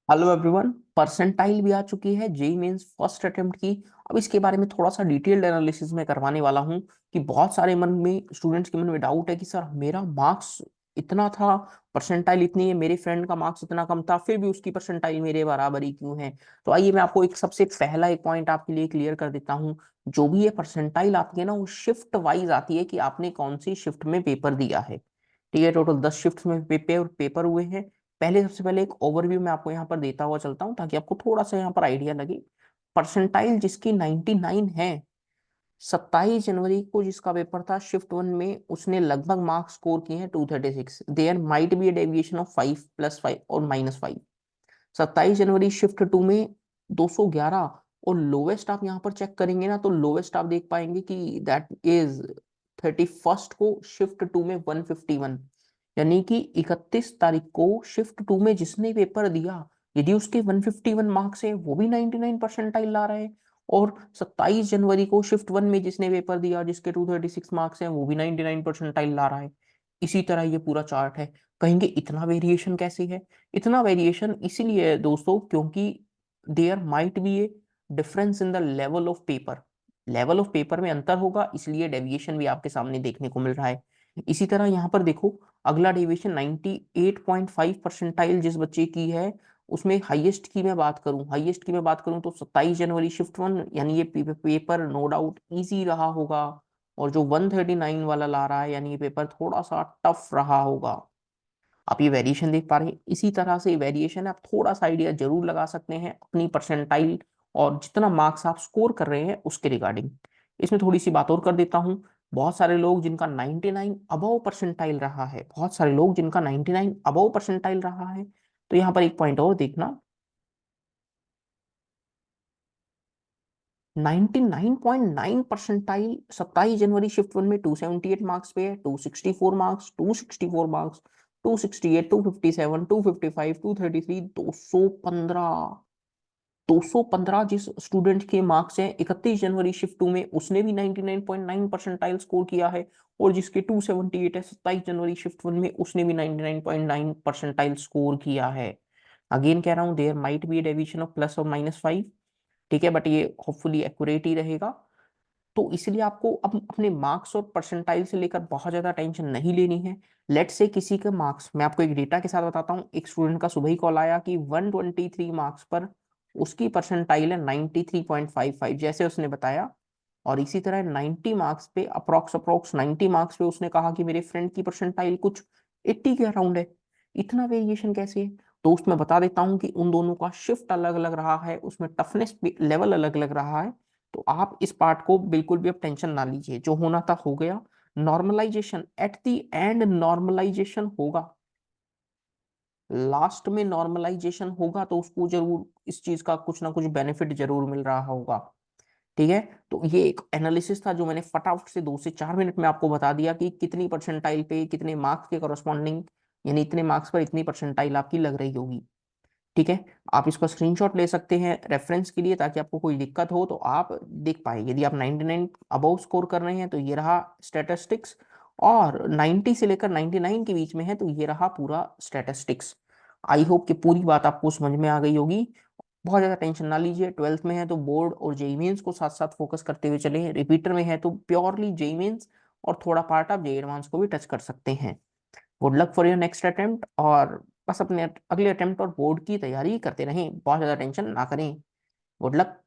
Hello everyone. Percentile भी आ चुकी है जेई मेंस फर्स्ट अटेम्प्ट की। अब इसके बारे में थोड़ा सा डिटेल्ड एनालिसिस में करवाने वाला हूं कि बहुत सारे मन में स्टूडेंट्स के मन में डाउट है कि सर मेरा मार्क्स इतना था, परसेंटाइल इतनी है, मेरे फ्रेंड का मार्क्स इतना कम था, फिर भी उसकी परसेंटाइल मेरे बराबर ही क्यों है। तो आइए मैं आपको एक सबसे पहला एक पॉइंट आपके लिए क्लियर कर देता हूँ। जो भी ये परसेंटाइल आती है ना, वो शिफ्ट वाइज आती है कि आपने कौन सी शिफ्ट में पेपर दिया है। ठीक है, टोटल 10 शिफ्ट में पेपर हुए हैं। पहले सबसे पहले एक ओवरव्यू मैं आपको यहाँ पर देता हुआ चलता हूँ ताकि आपको थोड़ा सा यहाँ पर आइडिया लगे। परसेंटाइल जिसकी 99 है, 27 जनवरी को जिसका पेपर था शिफ्ट वन में, उसने लगभग मार्क्स स्कोर किए हैं 236। There might be a deviation of 5 +5 और -5। 27 जनवरी शिफ्ट टू में 211। और लोवेस्ट आप यहाँ पर चेक करेंगे ना, तो लोवेस्ट आप देख पाएंगे कि दैट इज 31 को शिफ्ट टू में 151। यानी कि 31 तारीख को शिफ्ट टू में जिसने पेपर दिया, यदि उसके 151 मार्क्स है, वो भी 99 परसेंटाइल ला रहे हैं। और 27 जनवरी को शिफ्ट वन में जिसने पेपर दिया, जिसके 236 मार्क्स हैं, वो भी 99 परसेंटाइल ला रहा है। इसी तरह ये पूरा चार्ट है। कहेंगे इतना वेरिएशन कैसे है? इतना वेरिएशन इसीलिए है दोस्तों, क्योंकि there might be a difference in the level of paper. Level of paper में अंतर होगा, इसलिए डेविएशन भी आपके सामने देखने को मिल रहा है। इसी तरह यहाँ पर देखो, अगला डेविएशन 98.5 परसेंटाइल जिस बच्चे की है, उसमें हाईएस्ट की मैं बात करूं, तो 27 जनवरी शिफ्ट वन, यानी ये पेपर नो डाउट इजी रहा होगा। और जो 139 वाला ला रहा है, यानी ये पेपर थोड़ा सा टफ रहा होगा। आप ये वेरिएशन देख पा रहे हैं, इसी तरह से वेरिएशन है। आप थोड़ा सा आइडिया जरूर लगा सकते हैं अपनी परसेंटाइल और जितना मार्क्स आप स्कोर कर रहे हैं उसके रिगार्डिंग। इसमें थोड़ी सी बात और कर देता हूँ। बहुत सारे लोग जिनका 99 अबव परसेंटाइल रहा है, तो यहाँ पर एक पॉइंट और देखना। 99.9 परसेंटाइल 27 जनवरी शिफ्ट वन में 278 मार्क्स पे है, 264 मार्क्स, 264 मार्क्स, 268, 257, 255, 233, 215। 215 जिस स्टूडेंट के मार्क्स हैं 31 जनवरी शिफ्ट टू में, उसने भी 99.9 परसेंटाइल स्कोर किया है। और जिसके 278 है 27 जनवरी शिफ्ट वन में, उसने भी 99.9 परसेंटाइल स्कोर किया है। अगेन कह रहा हूं, there might be deviation of plus और -5। ठीक है, बट ये होपफुली एक्यूरेट ही रहेगा। तो इसलिए आपको अब अपने मार्क्स और परसेंटाइल से लेकर बहुत ज्यादा टेंशन नहीं लेनी है। लेट से किसी के मार्क्स, मैं आपको एक डेटा के साथ बताता हूँ। एक स्टूडेंट का सुबह ही कॉल आया कि 123 मार्क्स पर उसकी परसेंटाइल है 93.55, जैसे उसने बताया। और इसी तरह 90 मार्क्स पे अप्रोक्स अप्रोक्स 90 मार्क्स पे उसने कहा कि मेरे फ्रेंड की परसेंटाइल कुछ 80 के अराउंड है। इतना वेरिएशन कैसे है? तो उसमें बता देता हूँ कि उन दोनों का शिफ्ट अलग अलग रहा है, उसमें टफनेस लेवल अलग अलग रहा है। तो आप इस पार्ट को बिल्कुल भी अब टेंशन ना लीजिए, जो होना था हो गया। Normalisation at the end, normalisation होगा, लास्ट में नॉर्मलाइजेशन होगा, तो उसको जरूर इस चीज का कुछ ना कुछ बेनिफिट जरूर मिल रहा होगा। ठीक है, तो ये एक एनालिसिस था जो मैंने फटाफट से 2 से 4 मिनट में आपको बता दिया कि कितनी परसेंटाइल पे कितने मार्क्स के करस्पॉन्डिंग, यानी इतने मार्क्स पर इतनी परसेंटाइल आपकी लग रही होगी। ठीक है, आप इसका स्क्रीनशॉट ले सकते हैं रेफरेंस के लिए, ताकि आपको कोई दिक्कत हो तो आप देख पाए। यदि आप 99 अबव स्कोर कर रहे हैं तो ये रहा स्टैटिस्टिक्स, और 90 से लेकर 99 के बीच में है तो ये रहा पूरा स्टैटिस्टिक्स। आई होप कि पूरी बात आपको समझ में आ गई होगी। बहुत ज्यादा टेंशन ना लीजिए, 12th में है तो बोर्ड और जेई मेंस को साथ साथ फोकस करते हुए चले। रिपीटर में है तो प्योरली जेई मेंस और थोड़ा पार्ट आप जेई एडवांस को भी टच कर सकते हैं। Good luck for your next attempt, और बस अपने अगले अटेम्प्ट और बोर्ड की तैयारी करते रहें, बहुत ज्यादा टेंशन ना करें। Good luck.